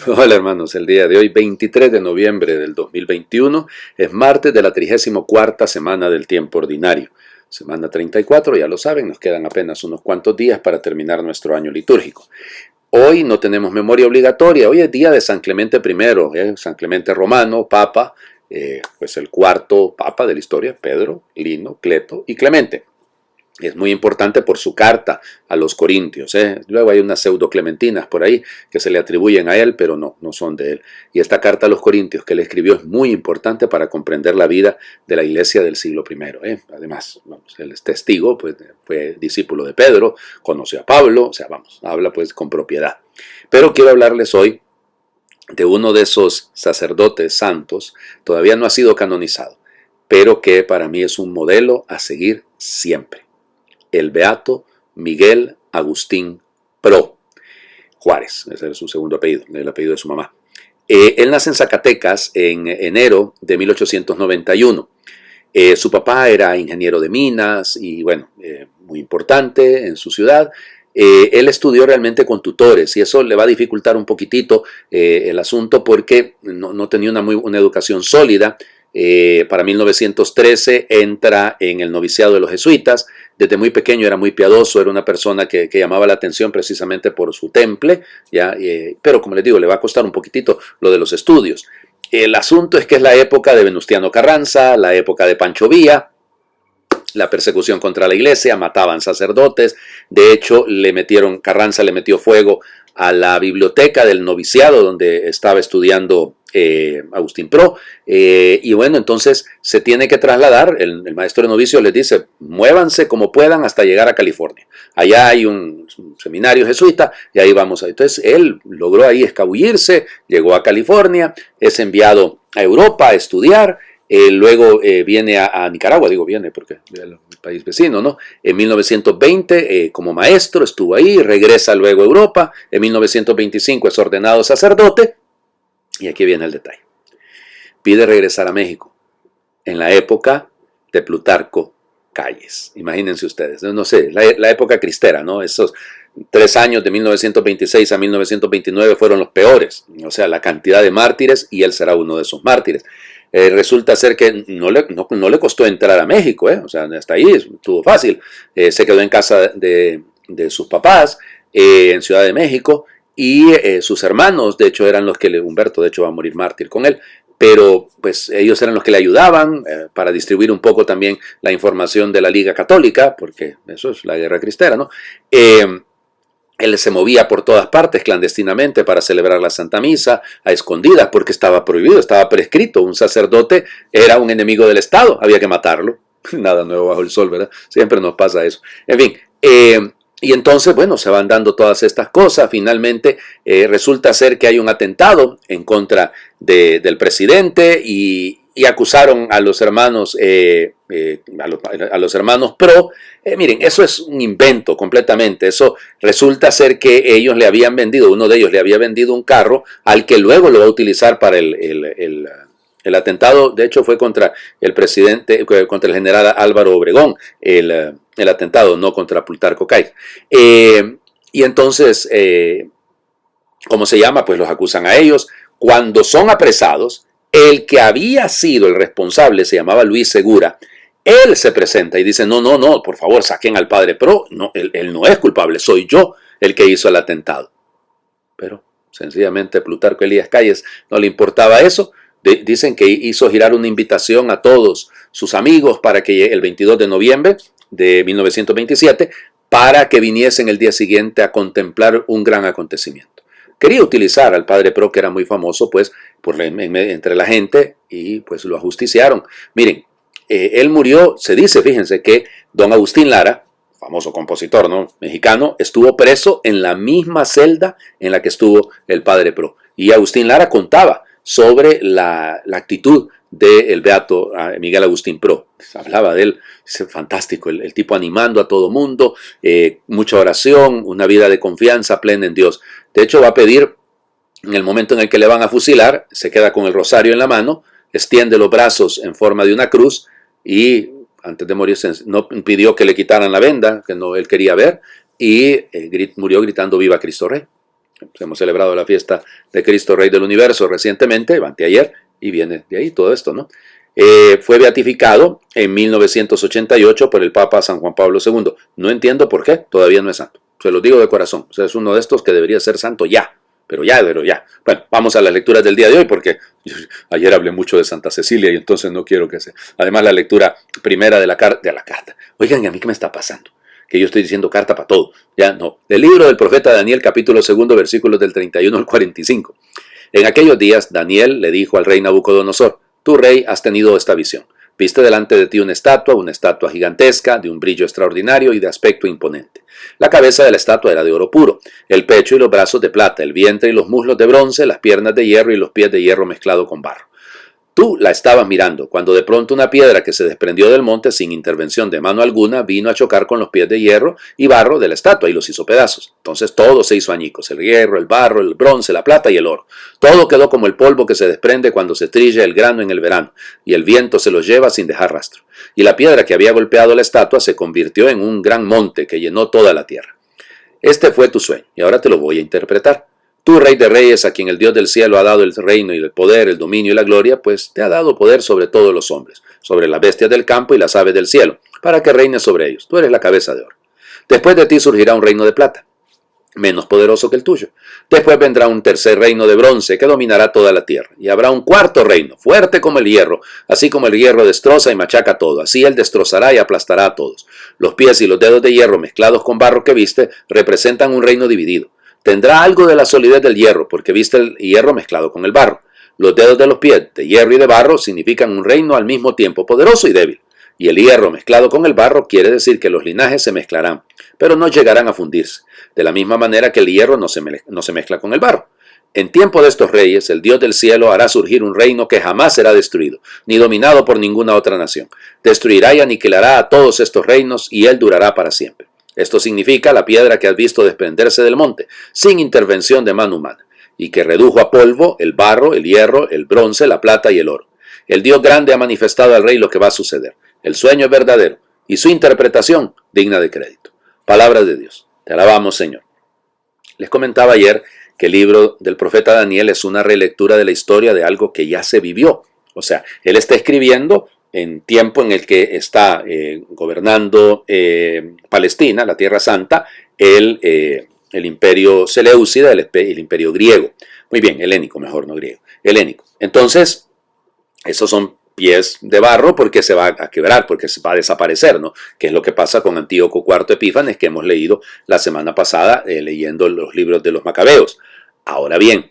Hola hermanos, el día de hoy, 23 de noviembre del 2021, es martes de la 34ª semana del tiempo ordinario. Semana 34, ya lo saben, nos quedan apenas unos cuantos días para terminar nuestro año litúrgico. Hoy no tenemos memoria obligatoria, hoy es día de San Clemente I, San Clemente Romano, Papa, pues el cuarto Papa de la historia, Pedro, Lino, Cleto y Clemente. Es muy importante por su carta a los Corintios. Luego hay unas pseudo-clementinas por ahí que se le atribuyen a él, pero no son de él. Y esta carta a los Corintios que él escribió es muy importante para comprender la vida de la iglesia del siglo I. Además, él es testigo, pues fue discípulo de Pedro, conoció a Pablo, habla pues con propiedad. Pero quiero hablarles hoy de uno de esos sacerdotes santos, todavía no ha sido canonizado, pero que para mí es un modelo a seguir siempre. El beato Miguel Agustín Pro Juárez, ese es su segundo apellido, el apellido de su mamá. Él nace en Zacatecas en enero de 1891. Su papá era ingeniero de minas y bueno, muy importante en su ciudad. Él estudió realmente con tutores y eso le va a dificultar un poquitito el asunto porque no tenía una educación sólida. Para 1913 entra en el noviciado de los jesuitas. Desde muy pequeño era muy piadoso, era una persona que llamaba la atención precisamente por su temple, pero como les digo, le va a costar un poquitito lo de los estudios. El asunto es que es la época de Venustiano Carranza, la época de Pancho Villa, la persecución contra la iglesia, mataban sacerdotes. De hecho, Carranza le metió fuego a la biblioteca del noviciado donde estaba estudiando Agustín Pro, y bueno, entonces se tiene que trasladar, el maestro de novicios les dice, muévanse como puedan hasta llegar a California, allá hay un seminario jesuita y ahí vamos. Entonces él logró ahí escabullirse, llegó a California, es enviado a Europa a estudiar. Luego viene a Nicaragua, viene porque es el país vecino, ¿no? En 1920 como maestro estuvo ahí, regresa luego a Europa, en 1925 es ordenado sacerdote, y aquí viene el detalle. Pide regresar a México, en la época de Plutarco Calles. Imagínense ustedes, no sé, la época cristera, ¿no? Esos 3 años de 1926 a 1929 fueron los peores, o sea, la cantidad de mártires, y él será uno de esos mártires. Resulta ser que no le costó entrar a México, o sea, hasta ahí estuvo fácil. Se quedó en casa de sus papás en Ciudad de México, y sus hermanos, de hecho, eran los que Humberto, de hecho, va a morir mártir con él, pero pues ellos eran los que le ayudaban para distribuir un poco también la información de la Liga Católica, porque eso es la guerra cristera, ¿no? Él se movía por todas partes clandestinamente para celebrar la Santa Misa, a escondidas, porque estaba prohibido, estaba prescrito. Un sacerdote era un enemigo del Estado, había que matarlo. Nada nuevo bajo el sol, ¿verdad? Siempre nos pasa eso. En fin, y entonces, bueno, se van dando todas estas cosas. Finalmente resulta ser que hay un atentado en contra del presidente y acusaron a los hermanos a los hermanos Pro. Miren, eso es un invento completamente. Eso resulta ser que ellos le habían vendido, uno de ellos le había vendido un carro al que luego lo va a utilizar para el atentado. De hecho fue contra el presidente, contra el general Álvaro Obregón, el atentado, no contra Plutarco Calles. Y entonces, ¿cómo se llama? Pues los acusan a ellos. Cuando son apresados, el que había sido el responsable se llamaba Luis Segura. Él se presenta y dice, no, por favor, saquen al padre Pro. No, él no es culpable, soy yo el que hizo el atentado. Pero sencillamente Plutarco Elías Calles no le importaba eso. Dicen que hizo girar una invitación a todos sus amigos para que el 22 de noviembre de 1927, para que viniesen el día siguiente a contemplar un gran acontecimiento. Quería utilizar al padre Pro, que era muy famoso, pues, entre la gente, y pues lo ajusticiaron. Miren, él murió, se dice, fíjense, que don Agustín Lara, famoso compositor, ¿no?, mexicano, estuvo preso en la misma celda en la que estuvo el padre Pro. Y Agustín Lara contaba sobre la actitud del beato Miguel Agustín Pro. Hablaba de él, es fantástico, el tipo animando a todo mundo, mucha oración, una vida de confianza plena en Dios. De hecho, va a pedir, en el momento en el que le van a fusilar, se queda con el rosario en la mano, extiende los brazos en forma de una cruz, y antes de morir no pidió que le quitaran la venda, que no él quería ver, y murió gritando: ¡Viva Cristo Rey! Hemos celebrado la fiesta de Cristo Rey del Universo recientemente, anteayer, y viene de ahí todo esto, ¿no? Fue beatificado en 1988 por el Papa San Juan Pablo II. No entiendo por qué, todavía no es santo. Se lo digo de corazón. O sea, es uno de estos que debería ser santo ya. Pero ya. Bueno, vamos a las lecturas del día de hoy porque ayer hablé mucho de Santa Cecilia y entonces no quiero que sea. Además, la lectura primera de la carta. Oigan, ¿y a mí qué me está pasando? Que yo estoy diciendo carta para todo. Ya no. Del libro del profeta Daniel, capítulo 2, versículos del 31 al 45. En aquellos días, Daniel le dijo al rey Nabucodonosor: tu rey, has tenido esta visión. Viste delante de ti una estatua gigantesca, de un brillo extraordinario y de aspecto imponente. La cabeza de la estatua era de oro puro, el pecho y los brazos de plata, el vientre y los muslos de bronce, las piernas de hierro y los pies de hierro mezclado con barro. Tú la estabas mirando, cuando de pronto una piedra que se desprendió del monte sin intervención de mano alguna vino a chocar con los pies de hierro y barro de la estatua y los hizo pedazos. Entonces todo se hizo añicos: el hierro, el barro, el bronce, la plata y el oro. Todo quedó como el polvo que se desprende cuando se trilla el grano en el verano, y el viento se los lleva sin dejar rastro. Y la piedra que había golpeado la estatua se convirtió en un gran monte que llenó toda la tierra. Este fue tu sueño, y ahora te lo voy a interpretar. Tú, Rey de Reyes, a quien el Dios del cielo ha dado el reino y el poder, el dominio y la gloria, pues te ha dado poder sobre todos los hombres, sobre las bestias del campo y las aves del cielo, para que reines sobre ellos. Tú eres la cabeza de oro. Después de ti surgirá un reino de plata, menos poderoso que el tuyo. Después vendrá un tercer reino de bronce que dominará toda la tierra. Y habrá un cuarto reino, fuerte como el hierro. Así como el hierro destroza y machaca todo, así él destrozará y aplastará a todos. Los pies y los dedos de hierro mezclados con barro que viste representan un reino dividido. Tendrá algo de la solidez del hierro, porque viste el hierro mezclado con el barro. Los dedos de los pies, de hierro y de barro, significan un reino al mismo tiempo poderoso y débil. Y el hierro mezclado con el barro quiere decir que los linajes se mezclarán, pero no llegarán a fundirse, de la misma manera que el hierro no se mezcla con el barro. En tiempo de estos reyes, el Dios del cielo hará surgir un reino que jamás será destruido, ni dominado por ninguna otra nación. Destruirá y aniquilará a todos estos reinos, y él durará para siempre. Esto significa la piedra que has visto desprenderse del monte, sin intervención de mano humana, y que redujo a polvo el barro, el hierro, el bronce, la plata y el oro. El Dios grande ha manifestado al rey lo que va a suceder. El sueño es verdadero, y su interpretación digna de crédito. Palabra de Dios. Te alabamos, Señor. Les comentaba ayer que el libro del profeta Daniel es una relectura de la historia de algo que ya se vivió. O sea, él está escribiendo en tiempo en el que está gobernando Palestina, la Tierra Santa, el imperio seleucida, el imperio griego. Muy bien, helénico, mejor, no griego. Helénico. Entonces, esos son pies de barro porque se va a quebrar, porque se va a desaparecer, ¿no? Que es lo que pasa con Antíoco IV Epífanes, que hemos leído la semana pasada leyendo los libros de los Macabeos. Ahora bien,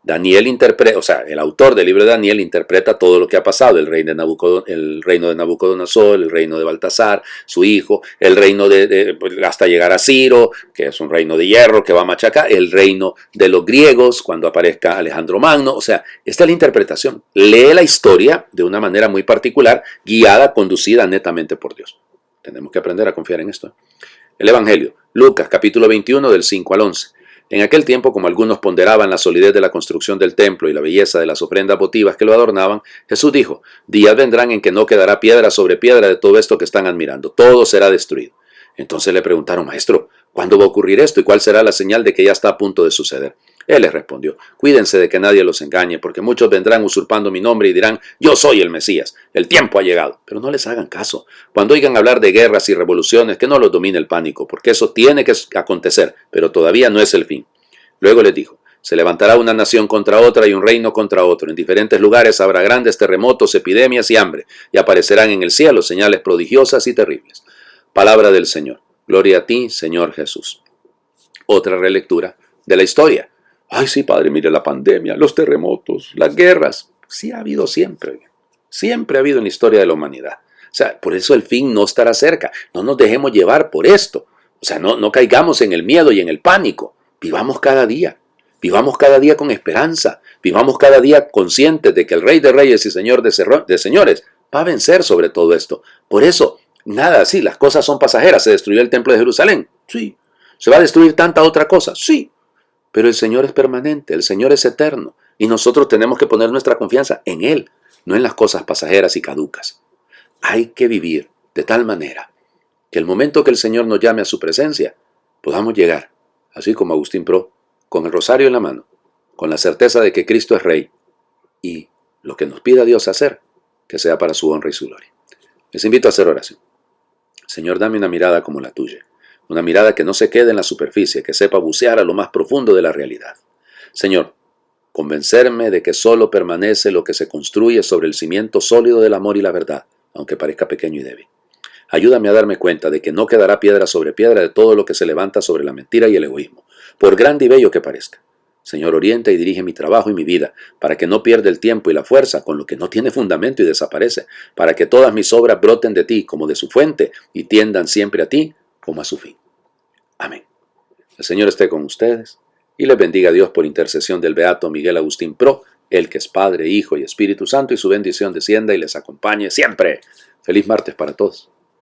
Daniel interpreta, o sea, el autor del libro de Daniel interpreta todo lo que ha pasado: el reino de Nabucodonosor, el reino de Baltasar, su hijo, el reino hasta llegar a Ciro, que es un reino de hierro que va a machacar, el reino de los griegos cuando aparezca Alejandro Magno. O sea, esta es la interpretación. Lee la historia de una manera muy particular, guiada, conducida netamente por Dios. Tenemos que aprender a confiar en esto. El Evangelio, Lucas, capítulo 21, del 5 al 11. En aquel tiempo, como algunos ponderaban la solidez de la construcción del templo y la belleza de las ofrendas votivas que lo adornaban, Jesús dijo: días vendrán en que no quedará piedra sobre piedra de todo esto que están admirando, todo será destruido. Entonces le preguntaron: Maestro, ¿cuándo va a ocurrir esto y cuál será la señal de que ya está a punto de suceder? Él les respondió: cuídense de que nadie los engañe, porque muchos vendrán usurpando mi nombre y dirán: yo soy el Mesías, el tiempo ha llegado. Pero no les hagan caso. Cuando oigan hablar de guerras y revoluciones, que no los domine el pánico, porque eso tiene que acontecer, pero todavía no es el fin. Luego les dijo: se levantará una nación contra otra y un reino contra otro. En diferentes lugares habrá grandes terremotos, epidemias y hambre, y aparecerán en el cielo señales prodigiosas y terribles. Palabra del Señor. Gloria a ti, Señor Jesús. Otra relectura de la historia. Ay, sí, Padre, mire la pandemia, los terremotos, las guerras. Sí ha habido siempre. Siempre ha habido en la historia de la humanidad. O sea, por eso el fin no estará cerca. No nos dejemos llevar por esto. O sea, no caigamos en el miedo y en el pánico. Vivamos cada día. Vivamos cada día con esperanza. Vivamos cada día conscientes de que el Rey de Reyes y Señor de Señores va a vencer sobre todo esto. Por eso, nada así, las cosas son pasajeras. ¿Se destruyó el templo de Jerusalén? Sí. ¿Se va a destruir tanta otra cosa? Sí. Pero el Señor es permanente, el Señor es eterno, y nosotros tenemos que poner nuestra confianza en Él, no en las cosas pasajeras y caducas. Hay que vivir de tal manera que el momento que el Señor nos llame a su presencia, podamos llegar, así como Agustín Pro con el rosario en la mano, con la certeza de que Cristo es Rey, y lo que nos pida Dios hacer, que sea para su honra y su gloria. Les invito a hacer oración. Señor, dame una mirada como la tuya, una mirada que no se quede en la superficie, que sepa bucear a lo más profundo de la realidad. Señor, convencerme de que solo permanece lo que se construye sobre el cimiento sólido del amor y la verdad, aunque parezca pequeño y débil. Ayúdame a darme cuenta de que no quedará piedra sobre piedra de todo lo que se levanta sobre la mentira y el egoísmo, por grande y bello que parezca. Señor, orienta y dirige mi trabajo y mi vida, para que no pierda el tiempo y la fuerza con lo que no tiene fundamento y desaparece, para que todas mis obras broten de ti como de su fuente y tiendan siempre a ti como a su fin. Amén. El Señor esté con ustedes y les bendiga a Dios por intercesión del beato Miguel Agustín Pro, el que es Padre, Hijo y Espíritu Santo, y su bendición descienda y les acompañe siempre. Feliz martes para todos.